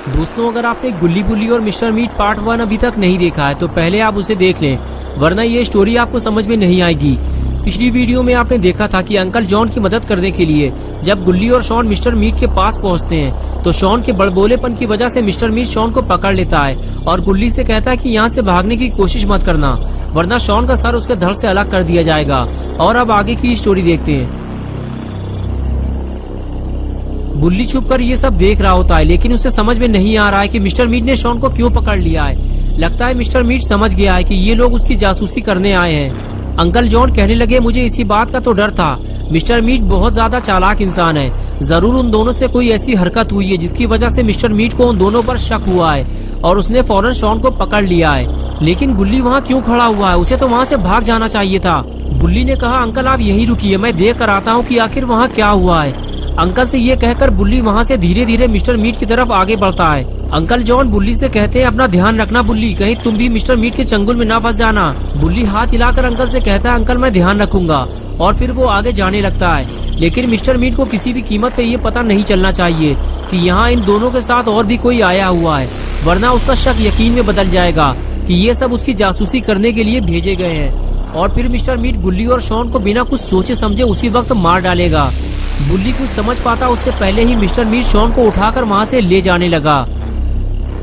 दोस्तों, अगर आपने गुल्ली बुल्ली और मिस्टर मीट पार्ट 1 अभी तक नहीं देखा है तो पहले आप उसे देख लें, वरना ये स्टोरी आपको समझ में नहीं आएगी। पिछली वीडियो में आपने देखा था कि अंकल जॉन की मदद करने के लिए जब गुल्ली और शॉन मिस्टर मीट के पास पहुंचते हैं तो शॉन के बड़बोलेपन की वजह से मिस्टर मीट शॉन को पकड़ लेता है और गुल्ली से कहता है कि यहाँ से भागने की कोशिश मत करना, वरना शॉन का सर उसके धड़ से अलग कर दिया जाएगा। और अब आगे की स्टोरी देखते हैं। बुल्ली छुपकर ये सब देख रहा होता है, लेकिन उसे समझ में नहीं आ रहा है कि मिस्टर मीट ने शॉन को क्यों पकड़ लिया है। लगता है मिस्टर मीट समझ गया है कि ये लोग उसकी जासूसी करने आए हैं। अंकल जॉन कहने लगे, मुझे इसी बात का तो डर था। मिस्टर मीट बहुत ज्यादा चालाक इंसान है। जरूर उन दोनों से कोई ऐसी हरकत हुई है जिसकी वजह से मिस्टर मीट को उन दोनों पर शक हुआ है और उसने फौरन शॉन को पकड़ लिया है। लेकिन गुल्ली वहाँ क्यों खड़ा हुआ है? उसे तो वहाँ से भाग जाना चाहिए था। बुल्ली ने कहा, अंकल आप यहीं रुकिए, मैं देख कर आता हूँ कि आखिर वहाँ क्या हुआ है। अंकल से ये कहकर बुल्ली वहाँ से धीरे धीरे मिस्टर मीट की तरफ आगे बढ़ता है। अंकल जॉन बुल्ली से कहते हैं, अपना ध्यान रखना बुल्ली, कहीं तुम भी मिस्टर मीट के चंगुल में ना फंस जाना। बुल्ली हाथ हिलाकर अंकल से कहता है, अंकल मैं ध्यान रखूंगा, और फिर वो आगे जाने लगता है। लेकिन मिस्टर मीट को किसी भी कीमत पे ये पता नहीं चलना चाहिए कि यहाँ इन दोनों के साथ और भी कोई आया हुआ है, वरना उसका शक यकीन में बदल जाएगा कि ये सब उसकी जासूसी करने के लिए भेजे गए हैं। और फिर मिस्टर मीट गुल्ली और शॉन को बिना कुछ सोचे समझे उसी वक्त मार डालेगा। बुल्ली कुछ समझ पाता उससे पहले ही मिस्टर मीट शॉन को उठाकर वहाँ से ले जाने लगा।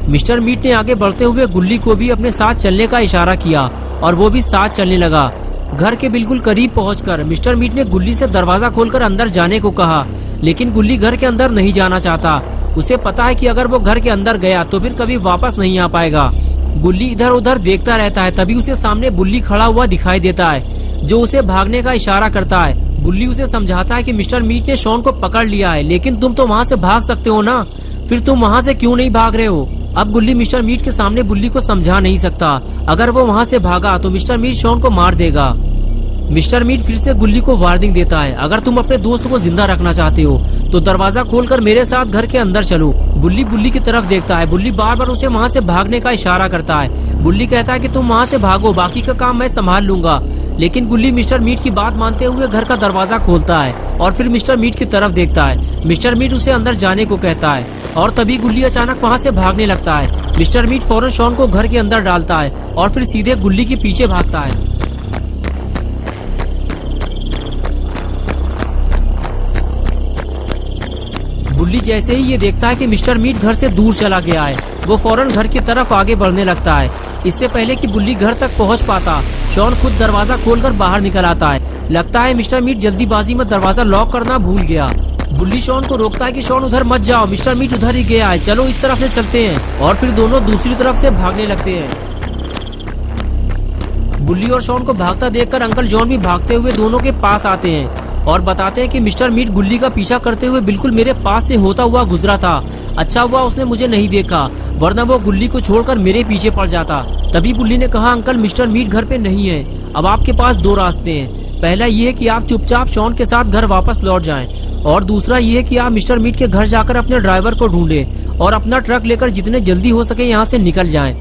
मिस्टर मीट ने आगे बढ़ते हुए गुल्ली को भी अपने साथ चलने का इशारा किया और वो भी साथ चलने लगा। घर के बिल्कुल करीब पहुंचकर मिस्टर मीट ने गुल्ली से दरवाजा खोलकर अंदर जाने को कहा, लेकिन गुल्ली घर के अंदर नहीं जाना चाहता। उसे पता है कि अगर वो घर के अंदर गया तो फिर कभी वापस नहीं आ पाएगा। गुल्ली इधर उधर देखता रहता है, तभी उसे सामने बुल्ली खड़ा हुआ दिखाई देता है जो उसे भागने का इशारा करता है। बुल्ली उसे समझाता है कि मिस्टर मीट ने शॉन को पकड़ लिया है, लेकिन तुम तो वहाँ से भाग सकते हो ना, फिर तुम वहाँ से क्यों नहीं भाग रहे हो? अब गुल्ली मिस्टर मीट के सामने बुल्ली को समझा नहीं सकता। अगर वो वहाँ से भागा तो मिस्टर मीट शॉन को मार देगा। मिस्टर मीट फिर से गुल्ली को वार्निंग देता है, अगर तुम अपने दोस्त को जिंदा रखना चाहते हो तो दरवाजा खोलकर मेरे साथ घर के अंदर चलो। गुल्ली बुल्ली की तरफ देखता है। बुल्ली बार बार उसे वहाँ से भागने का इशारा करता है। बुल्ली कहता है कि तुम वहाँ से भागो, बाकी का काम मैं संभाल लूंगा। लेकिन गुल्ली मिस्टर मीट की बात मानते हुए घर का दरवाजा खोलता है और फिर मिस्टर मीट की तरफ देखता है। मिस्टर मीट उसे अंदर जाने को कहता है और तभी गुल्ली अचानक वहाँ से भागने लगता है। मिस्टर मीट फौरन शॉन को घर के अंदर डालता है और फिर सीधे गुल्ली के पीछे भागता है। बुल्ली जैसे ही ये देखता है कि मिस्टर मीट घर से दूर चला गया है, वो फौरन घर की तरफ आगे बढ़ने लगता है। इससे पहले कि बुल्ली घर तक पहुंच पाता, शॉन खुद दरवाजा खोलकर बाहर निकल आता है। लगता है मिस्टर मीट जल्दीबाजी में दरवाजा लॉक करना भूल गया। बुल्ली शॉन को रोकता है कि शॉन उधर मत जाओ, मिस्टर मीट उधर ही गया है, चलो इस तरफ से चलते हैं। और फिर दोनों दूसरी तरफ से भागने लगते हैं। बुल्ली और शॉन को भागता देखकर अंकल जॉन भी भागते हुए दोनों के पास आते हैं और बताते हैं कि मिस्टर मीट गुल्ली का पीछा करते हुए बिल्कुल मेरे पास से होता हुआ गुजरा था। अच्छा हुआ उसने मुझे नहीं देखा, वरना वो गुल्ली को छोड़कर मेरे पीछे पड़ जाता। तभी बुल्ली ने कहा, अंकल मिस्टर मीट घर पे नहीं है, अब आपके पास दो रास्ते हैं। पहला ये है कि आप चुपचाप शॉन के साथ घर वापस लौट जाएं, और दूसरा ये है कि आप मिस्टर मीट के घर जाकर अपने ड्राइवर को ढूंढें और अपना ट्रक लेकर जितने जल्दी हो सके यहाँ से निकल जाएं।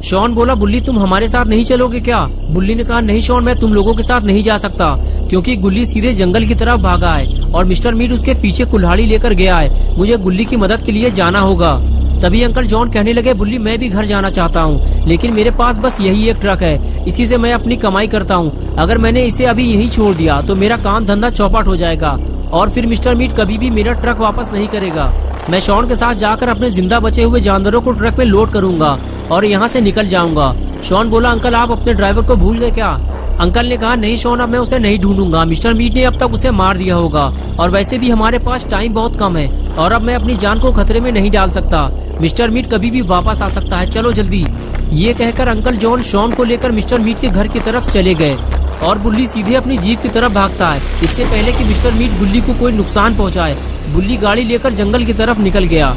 शॉन बोला, बुल्ली तुम हमारे साथ नहीं चलोगे क्या? बुल्ली ने कहा, नहीं शॉन, मैं तुम लोगों के साथ नहीं जा सकता, क्योंकि गुल्ली सीधे जंगल की तरफ भागा है और मिस्टर मीट उसके पीछे कुल्हाड़ी लेकर गया है। मुझे गुल्ली की मदद के लिए जाना होगा। तभी अंकल जॉन कहने लगे, बुल्ली मैं भी घर जाना चाहता हूँ, लेकिन मेरे पास बस यही एक ट्रक है, इसी से मैं अपनी कमाई करता हूँ। अगर मैंने इसे अभी यहीं छोड़ दिया तो मेरा काम धंधा चौपट हो जाएगा और फिर मिस्टर मीट कभी भी मेरा ट्रक वापस नहीं करेगा। मैं शॉन के साथ जाकर अपने जिंदा बचे हुए जानवरों को ट्रक में लोड करूंगा और यहाँ से निकल जाऊंगा। शॉन बोला, अंकल आप अपने ड्राइवर को भूल गए क्या? अंकल ने कहा, नहीं शॉन, अब मैं उसे नहीं ढूंढूंगा, मिस्टर मीट ने अब तक उसे मार दिया होगा और वैसे भी हमारे पास टाइम बहुत कम है और अब मैं अपनी जान को खतरे में नहीं डाल सकता। मिस्टर मीट कभी भी वापस आ सकता है, चलो जल्दी। ये कहकर अंकल जॉन शॉन को लेकर मिस्टर मीट के घर की तरफ चले गए और बुल्ली सीधे अपनी जीप की तरफ भागता है। इससे पहले कि मिस्टर मीट बुल्ली को कोई नुकसान पहुंचाए, बुल्ली गाड़ी लेकर जंगल की तरफ निकल गया।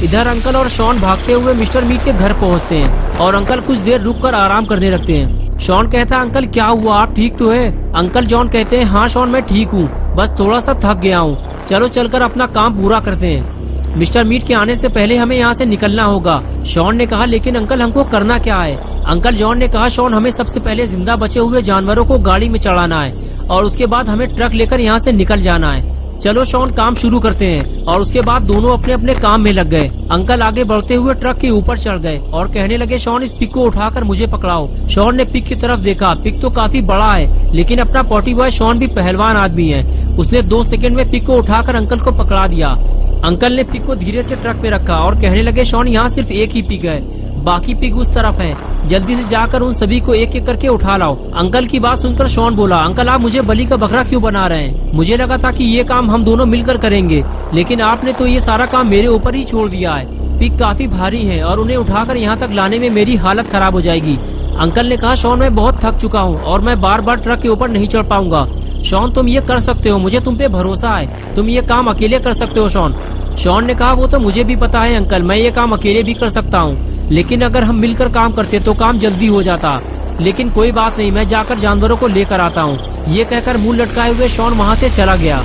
इधर अंकल और शॉन भागते हुए मिस्टर मीट के घर पहुंचते हैं और अंकल कुछ देर रुककर आराम करने लगते हैं। शॉन कहता है, अंकल क्या हुआ, आप ठीक तो है? अंकल जॉन कहते हैं, हाँ शॉन मैं ठीक हूँ, बस थोड़ा सा थक गया हूँ, चलो चलकर अपना काम पूरा करते हैं। मिस्टर मीट के आने से पहले हमें यहाँ से निकलना होगा। शॉन ने कहा, लेकिन अंकल हमको करना क्या है? अंकल जॉन ने कहा, शॉन हमें सबसे पहले जिंदा बचे हुए जानवरों को गाड़ी में चढ़ाना है और उसके बाद हमें ट्रक लेकर यहाँ से निकल जाना है। चलो शॉन काम शुरू करते हैं। और उसके बाद दोनों अपने अपने काम में लग गए। अंकल आगे बढ़ते हुए ट्रक के ऊपर चढ़ गए और कहने लगे शॉन इस पिग को उठाकर मुझे पकड़ाओ। शॉन ने पिग की तरफ देखा। पिग तो काफी बड़ा है, लेकिन अपना पॉटी बॉय शॉन भी पहलवान आदमी है। उसने 2 सेकंड में पिग को उठाकर अंकल को पकड़ा दिया। अंकल ने पिग को धीरे से ट्रक में रखा और कहने लगे शॉन यहाँ सिर्फ एक ही पिग है, बाकी पिग उस तरफ है। जल्दी से जाकर उन सभी को एक एक करके उठा लाओ। अंकल की बात सुनकर शॉन बोला, अंकल आप मुझे बलि का बकरा क्यों बना रहे हैं? मुझे लगा था कि ये काम हम दोनों मिलकर करेंगे, लेकिन आपने तो ये सारा काम मेरे ऊपर ही छोड़ दिया है। पिग काफी भारी है और उन्हें उठाकर यहाँ तक लाने में मेरी हालत खराब हो जाएगी। अंकल ने कहा शॉन मैं बहुत थक चुका हूँ और मैं बार बार ट्रक के ऊपर नहीं चढ़ पाऊंगा। शॉन तुम ये कर सकते हो, मुझे तुम पे भरोसा है, तुम ये काम अकेले कर सकते हो शॉन। शॉन ने कहा वो तो मुझे भी पता है अंकल, मैं ये काम अकेले भी कर सकता हूँ, लेकिन अगर हम मिलकर काम करते तो काम जल्दी हो जाता। लेकिन कोई बात नहीं, मैं जाकर जानवरों को लेकर आता हूँ। ये कहकर मुंह लटकाए हुए शॉन वहाँ से चला गया।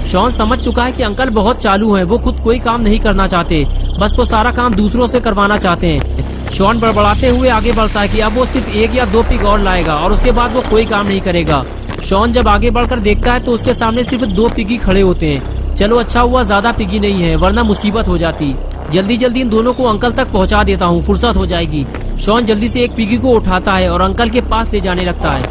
शॉन समझ चुका है कि अंकल बहुत चालू हैं, वो खुद कोई काम नहीं करना चाहते, बस वो सारा काम दूसरों से करवाना चाहते हैं। शॉन बड़बड़ाते हुए आगे बढ़ता है कि अब वो सिर्फ 1 या 2 पिग और लाएगा और उसके बाद वो कोई काम नहीं करेगा। शॉन जब आगे बढ़कर देखता है तो उसके सामने सिर्फ 2 पिगी खड़े होते हैं। चलो अच्छा हुआ ज्यादा पिगी नहीं है, वरना मुसीबत हो जाती। जल्दी जल्दी इन दोनों को अंकल तक पहुंचा देता हूँ, फुर्सत हो जाएगी। शॉन जल्दी से एक पिगी को उठाता है और अंकल के पास ले जाने लगता है।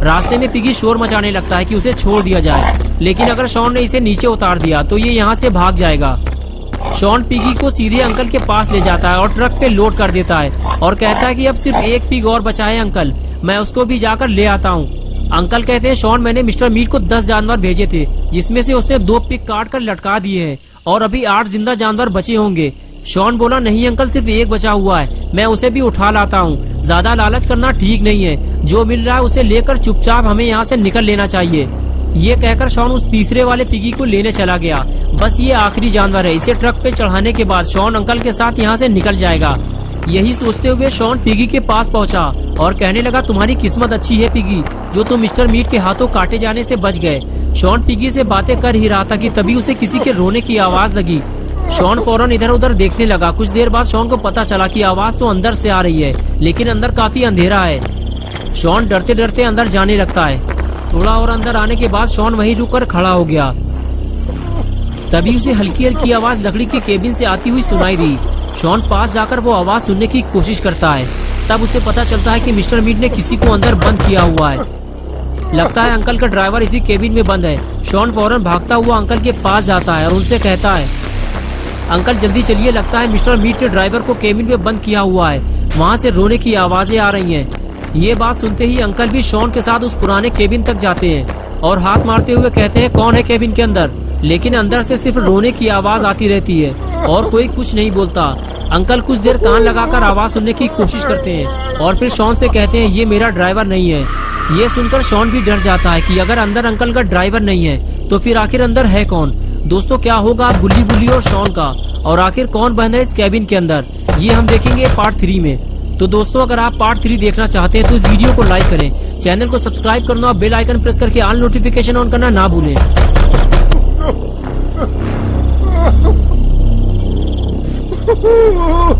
रास्ते में पिगी शोर मचाने लगता है कि उसे छोड़ दिया जाए, लेकिन अगर शॉन ने इसे नीचे उतार दिया तो ये यहाँ से भाग जाएगा। शॉन पिगी को सीधे अंकल के पास ले जाता है और ट्रक पे लोड कर देता है और कहता है कि अब सिर्फ 1 पिग और बचा है अंकल, मैं उसको भी जाकर ले आता हूँ। अंकल कहते हैं शॉन मैंने मिस्टर मीट को 10 जानवर भेजे थे, जिसमें से उसने 2 पिग काट कर लटका दिए हैं और अभी 8 जिंदा जानवर बचे होंगे। शॉन बोला नहीं अंकल, सिर्फ 1 बचा हुआ है, मैं उसे भी उठा लाता हूँ। ज्यादा लालच करना ठीक नहीं है, जो मिल रहा है उसे लेकर चुपचाप हमें यहाँ से निकल लेना चाहिए। ये कहकर शॉन उस तीसरे वाले पिगी को लेने चला गया। बस ये आखिरी जानवर है, इसे ट्रक पे चढ़ाने के बाद शॉन अंकल के साथ यहाँ से निकल जाएगा। यही सोचते हुए शॉन पिगी के पास पहुंचा और कहने लगा तुम्हारी किस्मत अच्छी है पिगी, जो तुम मिस्टर मीट के हाथों काटे जाने से बच गए। शॉन पिगी से बातें कर ही रहा था कि तभी उसे किसी के रोने की आवाज लगी। शॉन फौरन इधर उधर देखने लगा। कुछ देर बाद शॉन को पता चला कि आवाज तो अंदर से आ रही है, लेकिन अंदर काफी अंधेरा है। शॉन डरते डरते अंदर जाने लगता है। थोड़ा और अंदर आने के बाद शॉन वहीं रुककर खड़ा हो गया। तभी उसे हल्की हल्की आवाज लकड़ी के केबिन से आती हुई सुनाई दी। शॉन पास जाकर वो आवाज सुनने की कोशिश करता है। तब उसे पता चलता है कि मिस्टर मीट ने किसी को अंदर बंद किया हुआ है। लगता है अंकल का ड्राइवर इसी केबिन में बंद है। शॉन फौरन भागता हुआ अंकल के पास जाता है और उनसे कहता है अंकल जल्दी चलिए, लगता है मिस्टर मीट ने ड्राइवर को केबिन में बंद किया हुआ है, वहाँ से रोने की आवाजें आ रही हैं। ये बात सुनते ही अंकल भी शॉन के साथ उस पुराने केबिन तक जाते हैं और हाथ मारते हुए कहते हैं कौन है केबिन के अंदर। लेकिन अंदर से सिर्फ रोने की आवाज आती रहती है और कोई कुछ नहीं बोलता। अंकल कुछ देर कान लगाकर आवाज सुनने की कोशिश करते हैं और फिर शॉन से कहते हैं ये मेरा ड्राइवर नहीं है। ये सुनकर शॉन भी डर जाता है कि अगर अंदर अंकल का ड्राइवर नहीं है तो फिर आखिर अंदर है कौन। दोस्तों क्या होगा बुल्ली बुल्ली और शॉन का, और आखिर कौन बंद है इस केबिन के अंदर, ये हम देखेंगे पार्ट 3 में। तो दोस्तों अगर आप पार्ट 3 देखना चाहते हैं तो इस वीडियो को लाइक करें, चैनल को सब्सक्राइब करना और बेल आइकन प्रेस करके ऑल नोटिफिकेशन ऑन करना ना भूलें। Wow.